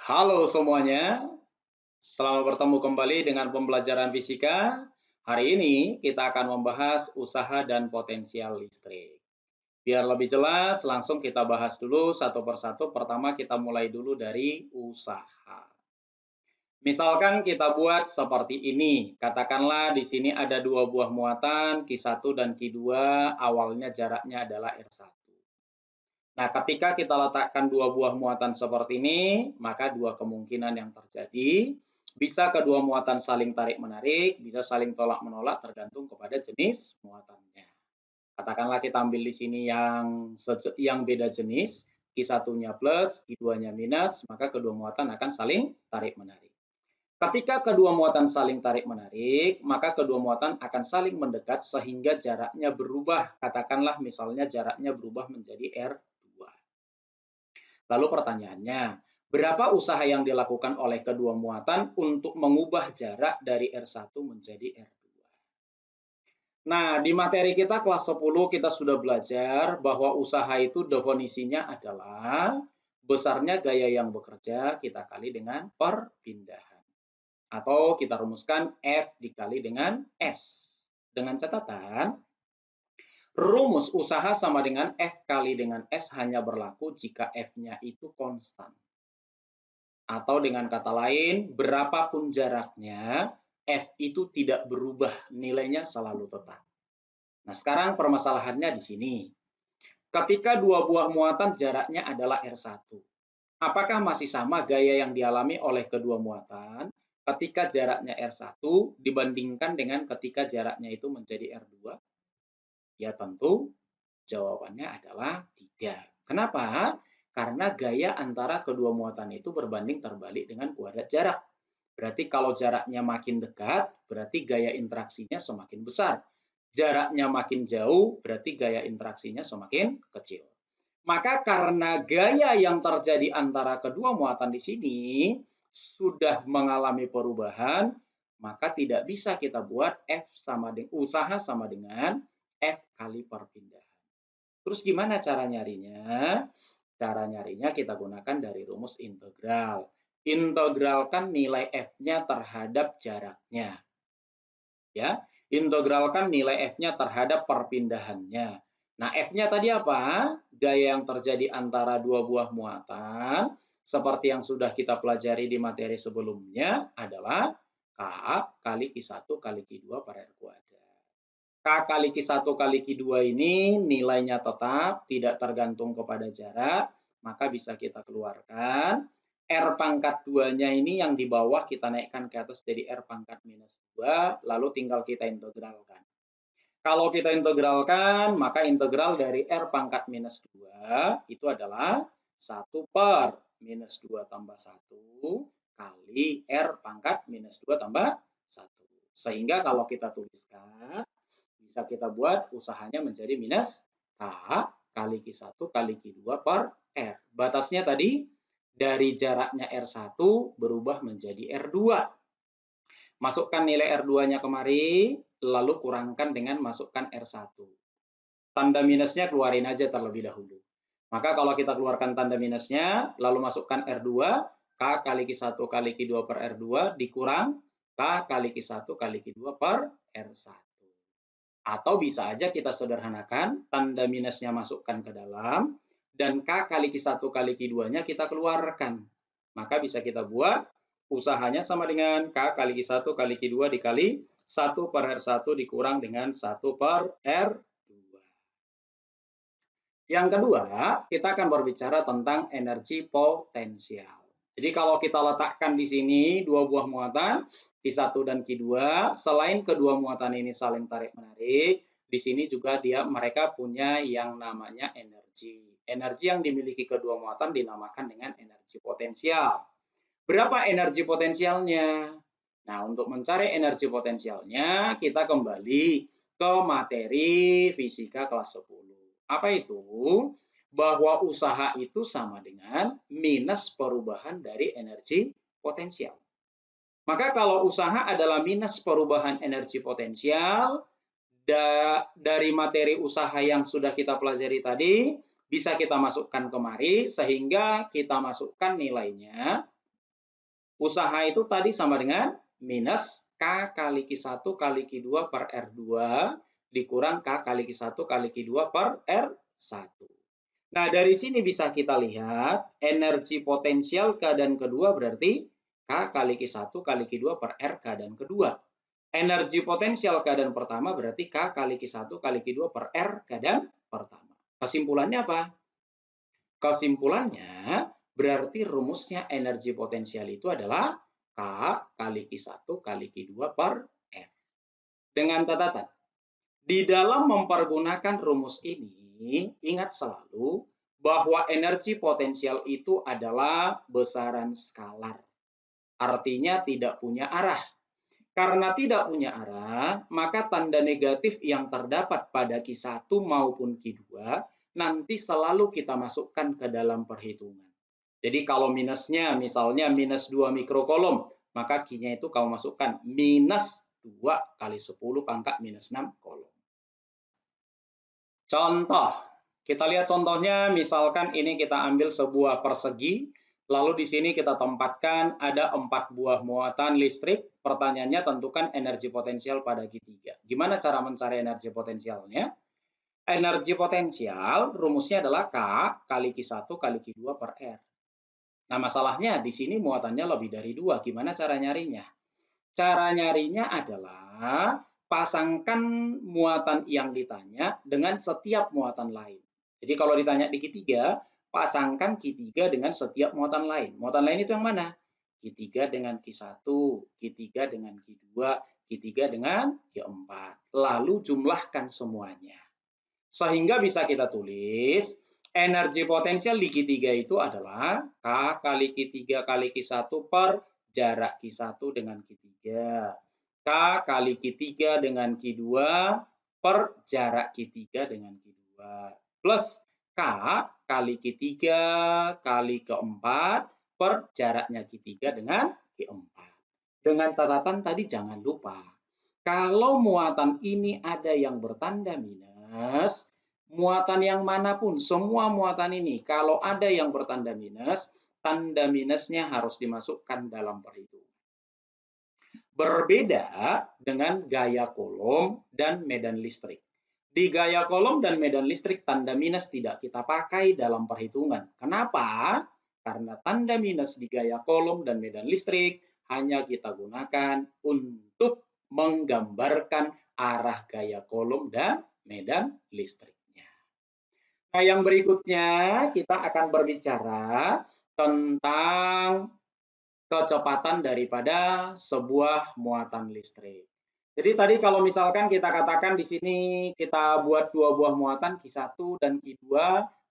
Halo semuanya, selamat bertemu kembali dengan pembelajaran fisika. Hari ini kita akan membahas usaha dan potensial listrik. Biar lebih jelas, langsung kita bahas dulu satu persatu. Pertama kita mulai dulu dari usaha. Misalkan kita buat seperti ini. Katakanlah di sini ada dua buah muatan, Q1 dan Q2, awalnya jaraknya adalah R1. Nah, ketika kita letakkan dua buah muatan seperti ini, maka dua kemungkinan yang terjadi. Bisa kedua muatan saling tarik-menarik, bisa saling tolak-menolak tergantung kepada jenis muatannya. Katakanlah kita ambil di sini yang beda jenis, Q1-nya plus, Q2-nya minus, maka kedua muatan akan saling tarik-menarik. Ketika kedua muatan saling tarik-menarik, maka kedua muatan akan saling mendekat sehingga jaraknya berubah. Katakanlah misalnya jaraknya berubah menjadi R2. Lalu pertanyaannya, berapa usaha yang dilakukan oleh kedua muatan untuk mengubah jarak dari R1 menjadi R2? Nah, di materi kita kelas 10 kita sudah belajar bahwa usaha itu definisinya adalah besarnya gaya yang bekerja kita kali dengan perpindahan. Atau kita rumuskan F dikali dengan S. Dengan catatan, rumus usaha sama dengan F kali dengan S hanya berlaku jika F-nya itu konstan. Atau dengan kata lain, berapapun jaraknya, F itu tidak berubah, nilainya selalu tetap. Nah, sekarang permasalahannya di sini. Ketika dua buah muatan jaraknya adalah R1, apakah masih sama gaya yang dialami oleh kedua muatan ketika jaraknya R1 dibandingkan dengan ketika jaraknya itu menjadi R2? Ya tentu jawabannya adalah tidak. Kenapa? Karena gaya antara kedua muatan itu berbanding terbalik dengan kuadrat jarak. Berarti kalau jaraknya makin dekat, berarti gaya interaksinya semakin besar. Jaraknya makin jauh, berarti gaya interaksinya semakin kecil. Maka karena gaya yang terjadi antara kedua muatan di sini sudah mengalami perubahan, maka tidak bisa kita buat F sama dengan usaha sama dengan F kali perpindahan. Terus gimana cara nyarinya? Cara nyarinya kita gunakan dari rumus integral. Integralkan nilai F-nya terhadap jaraknya. Ya, integralkan nilai F-nya terhadap perpindahannya. Nah, F-nya tadi apa? Gaya yang terjadi antara dua buah muatan, seperti yang sudah kita pelajari di materi sebelumnya, adalah K kali Q1 kali Q2 per R kuadrat. K kali Q1 kali Q2 ini nilainya tetap, tidak tergantung kepada jarak, maka bisa kita keluarkan. R pangkat 2-nya ini yang di bawah kita naikkan ke atas jadi R pangkat minus 2, lalu tinggal kita integralkan. Kalau kita integralkan, maka integral dari R pangkat minus 2 itu adalah 1 per minus 2 tambah 1 kali R pangkat minus 2 tambah 1. Sehingga kalau kita tuliskan, bisa kita buat usahanya menjadi minus K kali Q1 kali Q2 per R. Batasnya tadi dari jaraknya R1 berubah menjadi R2. Masukkan nilai R2-nya kemari, lalu kurangkan dengan masukkan R1. Tanda minusnya keluarin aja terlebih dahulu. Maka kalau kita keluarkan tanda minusnya, lalu masukkan R2, K kali Q1 kali Q2 per R2 dikurang K kali Q1 kali Q2 per R1. Atau bisa aja kita sederhanakan, tanda minusnya masukkan ke dalam, dan K kali Q1 kali Q2-nya kita keluarkan. Maka bisa kita buat usahanya sama dengan K kali Q1 kali Q2 dikali 1 per R1 dikurang dengan 1 per R2. Yang kedua, kita akan berbicara tentang energi potensial. Jadi kalau kita letakkan di sini dua buah muatan, Q1 dan Q2, selain kedua muatan ini saling tarik-menarik, di sini juga mereka punya yang namanya energi. Energi yang dimiliki kedua muatan dinamakan dengan energi potensial. Berapa energi potensialnya? Nah, untuk mencari energi potensialnya, kita kembali ke materi fisika kelas 10. Apa itu? Bahwa usaha itu sama dengan minus perubahan dari energi potensial. Maka kalau usaha adalah minus perubahan energi potensial, dari materi usaha yang sudah kita pelajari tadi, bisa kita masukkan kemari sehingga kita masukkan nilainya Usaha itu tadi sama dengan minus K kali Q1 kali Q2 per R2 dikurang K kali Q1 kali Q2 per R1. Nah, dari sini bisa kita lihat energi potensial keadaan kedua berarti K kali Q1 kali Q2 per R keadaan kedua. Energi potensial keadaan pertama berarti K kali Q1 kali Q2 per R keadaan pertama. Kesimpulannya apa? Kesimpulannya berarti rumusnya energi potensial itu adalah K kali Q1 kali Q2 per R. Dengan catatan, di dalam mempergunakan rumus ini, ingat selalu bahwa energi potensial itu adalah besaran skalar. Artinya tidak punya arah. Karena tidak punya arah, maka tanda negatif yang terdapat pada Q1 maupun Q2 nanti selalu kita masukkan ke dalam perhitungan. Jadi kalau minusnya misalnya minus 2 mikrokolom, maka Q-nya itu kamu masukkan minus 2 kali 10 pangkat minus 6 kolom. Contoh, kita lihat contohnya, misalkan ini kita ambil sebuah persegi, lalu di sini kita tempatkan ada 4 buah muatan listrik. Pertanyaannya tentukan energi potensial pada Q3. Gimana cara mencari energi potensialnya? Energi potensial rumusnya adalah K kali Q1 kali Q2 per R. Nah, masalahnya di sini muatannya lebih dari 2. Gimana cara nyarinya? Cara nyarinya adalah pasangkan muatan yang ditanya dengan setiap muatan lain. Jadi kalau ditanya di Q3, pasangkan Q3 dengan setiap muatan lain. Muatan lain itu yang mana? Q3 dengan Q1, Q3 dengan Q2, Q3 dengan Q4. Lalu jumlahkan semuanya. Sehingga bisa kita tulis energi potensial di Q3 itu adalah K kali Q3 kali Q1 per jarak Q1 dengan Q3. K kali Q3 dengan Q2 per jarak Q3 dengan Q2. Plus K kali Q3 kali Q4 per jaraknya Q3 dengan Q4. Dengan catatan tadi jangan lupa, kalau muatan ini ada yang bertanda minus, muatan yang manapun, semua muatan ini, kalau ada yang bertanda minus, tanda minusnya harus dimasukkan dalam perhitungan. Berbeda dengan gaya kolom dan medan listrik. Di gaya kolom dan medan listrik, tanda minus tidak kita pakai dalam perhitungan. Kenapa? Karena tanda minus di gaya kolom dan medan listrik hanya kita gunakan untuk menggambarkan arah gaya kolom dan medan listriknya. Nah, yang berikutnya kita akan berbicara tentang kecepatan daripada sebuah muatan listrik. Jadi tadi kalau misalkan kita katakan di sini kita buat dua buah muatan Q1 dan Q2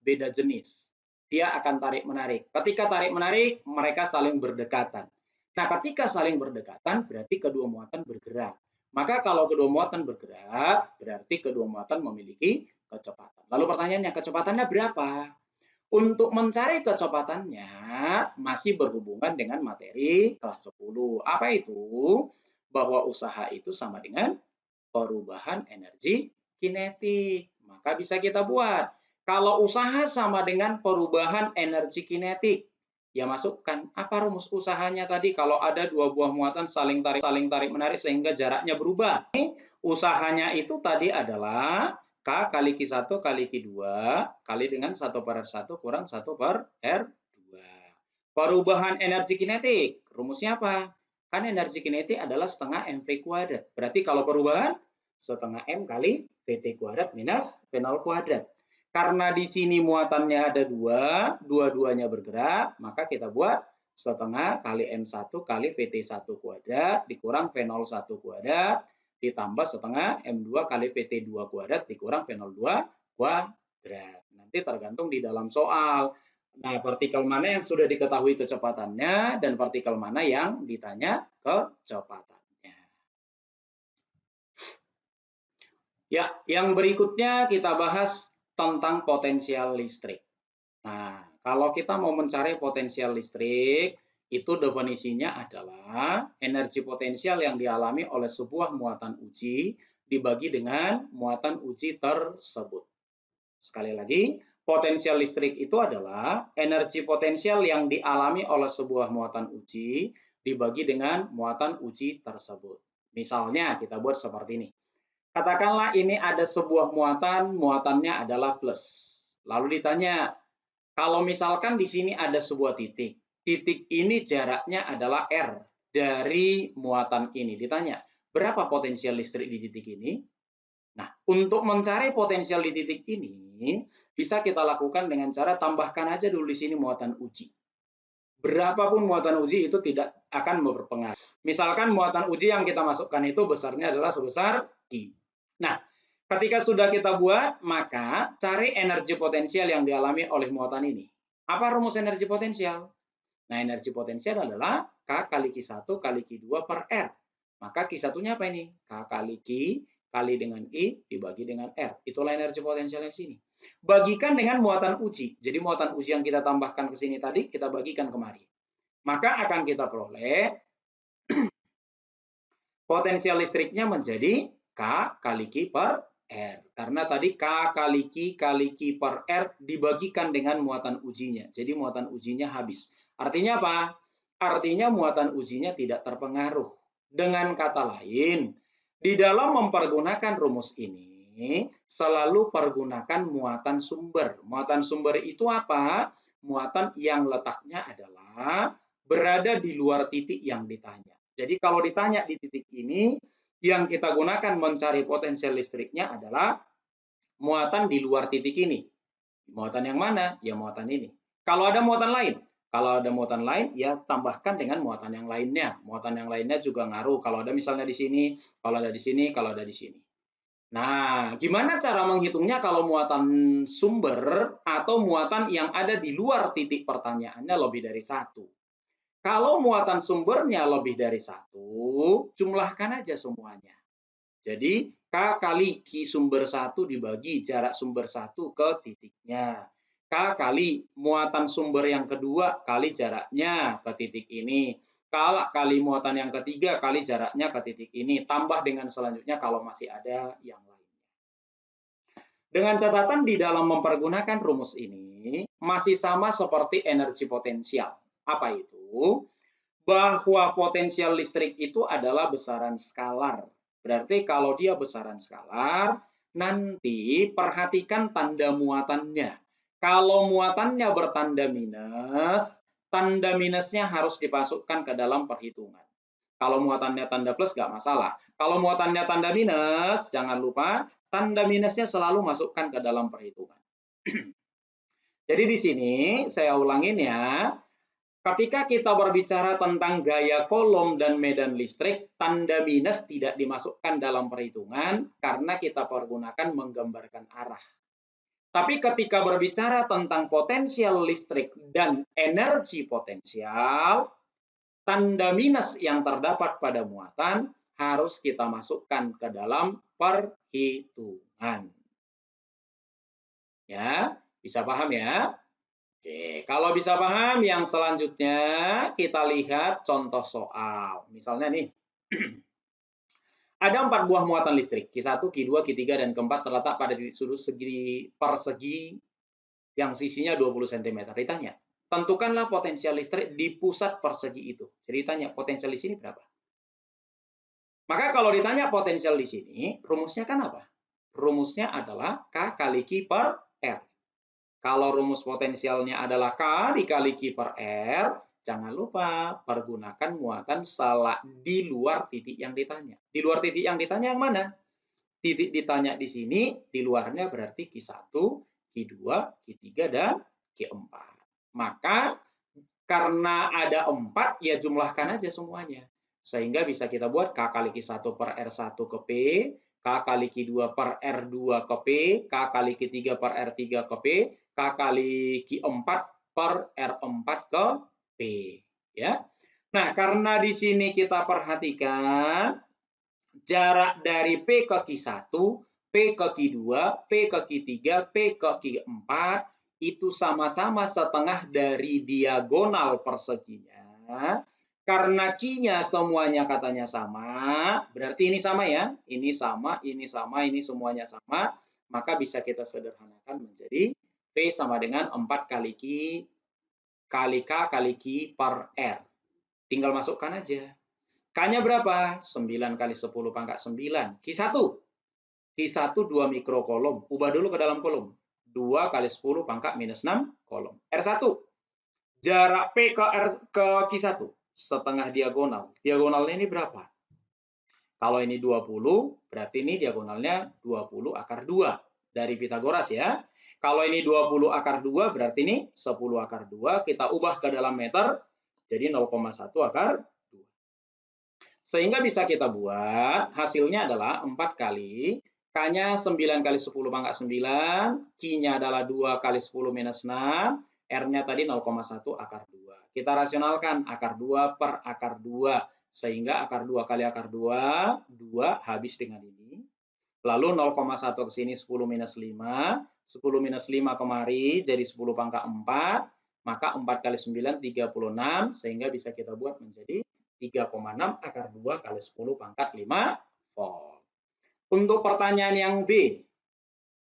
beda jenis. Dia akan tarik-menarik. Ketika tarik-menarik, mereka saling berdekatan. Nah, ketika saling berdekatan, berarti kedua muatan bergerak. Maka kalau kedua muatan bergerak, berarti kedua muatan memiliki kecepatan. Lalu pertanyaannya, kecepatannya berapa? Untuk mencari kecepatannya masih berhubungan dengan materi kelas 10. Apa itu? Bahwa usaha itu sama dengan perubahan energi kinetik. Maka bisa kita buat. Kalau usaha sama dengan perubahan energi kinetik, ya masukkan apa rumus usahanya tadi kalau ada dua buah muatan saling tarik menarik sehingga jaraknya berubah. Usahanya itu tadi adalah K kali Q1 kali Q2 kali dengan 1 per R1 kurang 1 per R2. Perubahan energi kinetik, rumusnya apa? Kan energi kinetik adalah setengah mv kuadrat. Berarti kalau perubahan setengah m kali vt kuadrat minus v0 kuadrat. Karena di sini muatannya ada dua, dua-duanya bergerak, maka kita buat setengah kali m1 kali vt1 kuadrat dikurang v01 kuadrat ditambah setengah m2 kali vt2 kuadrat dikurang v02 kuadrat. Nanti tergantung di dalam soal. Nah, partikel mana yang sudah diketahui kecepatannya dan partikel mana yang ditanya kecepatannya. Ya, yang berikutnya kita bahas tentang potensial listrik. Nah, kalau kita mau mencari potensial listrik, itu definisinya adalah energi potensial yang dialami oleh sebuah muatan uji dibagi dengan muatan uji tersebut. Sekali lagi, potensial listrik itu adalah energi potensial yang dialami oleh sebuah muatan uji dibagi dengan muatan uji tersebut. Misalnya kita buat seperti ini. Katakanlah ini ada sebuah muatan, muatannya adalah plus. Lalu ditanya, kalau misalkan di sini ada sebuah titik, titik ini jaraknya adalah R dari muatan ini. Ditanya, berapa potensial listrik di titik ini? Nah, untuk mencari potensial di titik ini, bisa kita lakukan dengan cara tambahkan aja dulu di sini muatan uji. Berapapun muatan uji itu tidak akan berpengaruh. Misalkan muatan uji yang kita masukkan itu besarnya adalah sebesar I. Nah, ketika sudah kita buat, maka cari energi potensial yang dialami oleh muatan ini. Apa rumus energi potensial? Nah, energi potensial adalah K kali Q1 kali Q2 per R. Maka Q1-nya apa ini? K kali Q kali dengan I dibagi dengan R. Itulah energi potensial yang sini. Bagikan dengan muatan uji. Jadi muatan uji yang kita tambahkan ke sini tadi, kita bagikan kemari. Maka akan kita peroleh potensial listriknya menjadi K kali Q per R. Karena tadi K kali Q kali Q per R dibagikan dengan muatan ujinya. Jadi muatan ujinya habis. Artinya apa? Artinya muatan ujinya tidak terpengaruh. Dengan kata lain, di dalam mempergunakan rumus ini, selalu pergunakan muatan sumber. Muatan sumber itu apa? Muatan yang letaknya adalah berada di luar titik yang ditanya. Jadi kalau ditanya di titik ini, yang kita gunakan mencari potensial listriknya adalah muatan di luar titik ini. Muatan yang mana? Ya muatan ini. Kalau ada muatan lain, ya tambahkan dengan muatan yang lainnya. Muatan yang lainnya juga ngaruh. Kalau ada misalnya di sini, kalau ada di sini, kalau ada di sini. Nah, gimana cara menghitungnya kalau muatan sumber atau muatan yang ada di luar titik pertanyaannya lebih dari satu? Kalau muatan sumbernya lebih dari satu, jumlahkan aja semuanya. Jadi, K kali Q sumber 1 dibagi jarak sumber 1 ke titiknya. K kali muatan sumber yang kedua kali jaraknya ke titik ini. K kali muatan yang ketiga kali jaraknya ke titik ini. Tambah dengan selanjutnya kalau masih ada yang lainnya. Dengan catatan di dalam mempergunakan rumus ini, masih sama seperti energi potensial. Apa itu? Bahwa potensial listrik itu adalah besaran skalar. Berarti kalau dia besaran skalar, nanti perhatikan tanda muatannya. Kalau muatannya bertanda minus, tanda minusnya harus dimasukkan ke dalam perhitungan. Kalau muatannya tanda plus nggak masalah. Kalau muatannya tanda minus, jangan lupa tanda minusnya selalu masukkan ke dalam perhitungan. Jadi di sini saya ulangin ya. Ketika kita berbicara tentang gaya kolom dan medan listrik, tanda minus tidak dimasukkan dalam perhitungan karena kita pergunakan menggambarkan arah. Tapi ketika berbicara tentang potensial listrik dan energi potensial, tanda minus yang terdapat pada muatan harus kita masukkan ke dalam perhitungan. Ya, bisa paham ya? Oke, kalau bisa paham, yang selanjutnya kita lihat contoh soal. Misalnya nih, ada 4 buah muatan listrik, Q1, Q2, Q3, dan Q4 terletak pada titik sudut segi persegi yang sisinya 20 cm. Ditanya, tentukanlah potensial listrik di pusat persegi itu. Jadi ditanya, potensial di sini berapa? Maka kalau ditanya potensial di sini, rumusnya kan apa? Rumusnya adalah K kali Q per R. Kalau rumus potensialnya adalah K dikali Q per R, jangan lupa pergunakan muatan di luar titik yang ditanya. Di luar titik yang ditanya yang mana? Titik ditanya di sini, di luarnya berarti Q1, Q2, Q3, dan Q4. Maka karena ada 4, ya jumlahkan aja semuanya. Sehingga bisa kita buat K kali Q1 per R1 ke P, K kali Q2 per R2 ke P, K kali Q3 per R3 ke P, K kali Q4 per R4 ke P. Ya. Nah, karena di sini kita perhatikan jarak dari P ke Q1, P ke Q2, P ke Q3, P ke Q4 itu sama-sama setengah dari diagonal perseginya. Karena Q-nya semuanya katanya sama, berarti ini sama ya. Ini sama, ini sama, ini semuanya sama. Maka bisa kita sederhanakan menjadi P sama dengan 4 kali Q kali K kali Q per R. tinggal masukkan aja. K-nya berapa? 9 kali 10 pangkat 9. Q1. Q1 2 mikrokolom. Ubah dulu ke dalam kolom. 2 kali 10 pangkat minus 6 kolom. R1. Jarak P ke Q1. Setengah diagonal. Diagonalnya ini berapa? Kalau ini 20, berarti ini diagonalnya 20 akar 2 dari Pitagoras ya. Kalau ini 20 akar 2, berarti ini 10 akar 2. Kita ubah ke dalam meter, jadi 0,1 akar 2. Sehingga bisa kita buat, hasilnya adalah 4 kali, K-nya 9 kali 10 pangkat 9, Q-nya adalah 2 kali 10 minus 6, R-nya tadi 0,1 akar 2. Kita rasionalkan akar 2 per akar 2, sehingga akar 2 kali akar 2, 2 habis dengan ini. Lalu 0,1 ke sini 10 minus 5, 10 minus 5 kemari jadi 10 pangkat 4, maka 4 kali 9 36, sehingga bisa kita buat menjadi 3,6 akar 2 kali 10 pangkat 5 volt. Untuk pertanyaan yang B,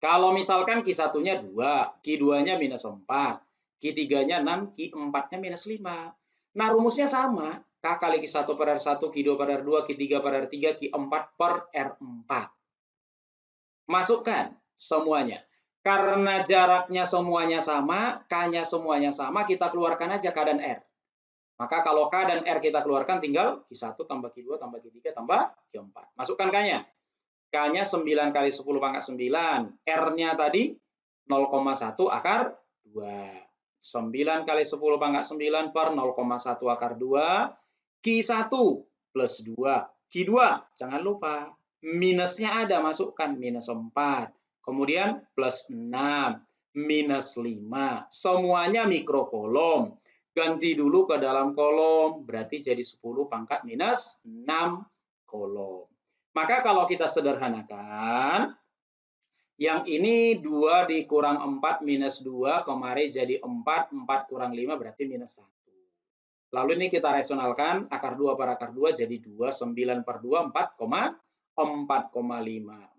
kalau misalkan Q1-nya 2, Q2-nya minus 4, Q3-nya 6, Q4-nya minus 5. Nah, rumusnya sama. K kali Q1 per R1, Q2 per R2, Q3 per R3, Q4 per R4. Masukkan semuanya. Karena jaraknya semuanya sama, K-nya semuanya sama, kita keluarkan aja K dan R. Maka kalau K dan R kita keluarkan, tinggal Q1 tambah Q2 tambah Q3 tambah Q4. Masukkan K-nya. K-nya 9 kali 10 pangkat 9. R-nya tadi 0,1 akar 2. 9 kali 10 pangkat 9 per 0,1 akar 2. Q1 plus 2. Q2, jangan lupa. Minusnya ada, masukkan. Minus 4. Kemudian plus 6. Minus 5. Semuanya mikrokolom. Ganti dulu ke dalam kolom, berarti jadi 10 pangkat minus 6 kolom. Maka kalau kita sederhanakan, yang ini 2 dikurang 4 minus 2, kemarin jadi 4, 4 kurang 5 berarti minus 1. Lalu ini kita rasionalkan, akar 2 per akar 2 jadi 2, 9 per 2, 4,5.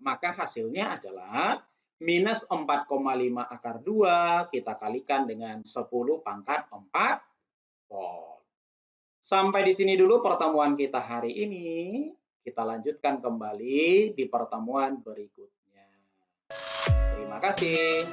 Maka hasilnya adalah minus 4,5 akar 2 kita kalikan dengan 10 pangkat 4 volt. Sampai di sini dulu pertemuan kita hari ini. Kita lanjutkan kembali di pertemuan berikutnya. Terima kasih.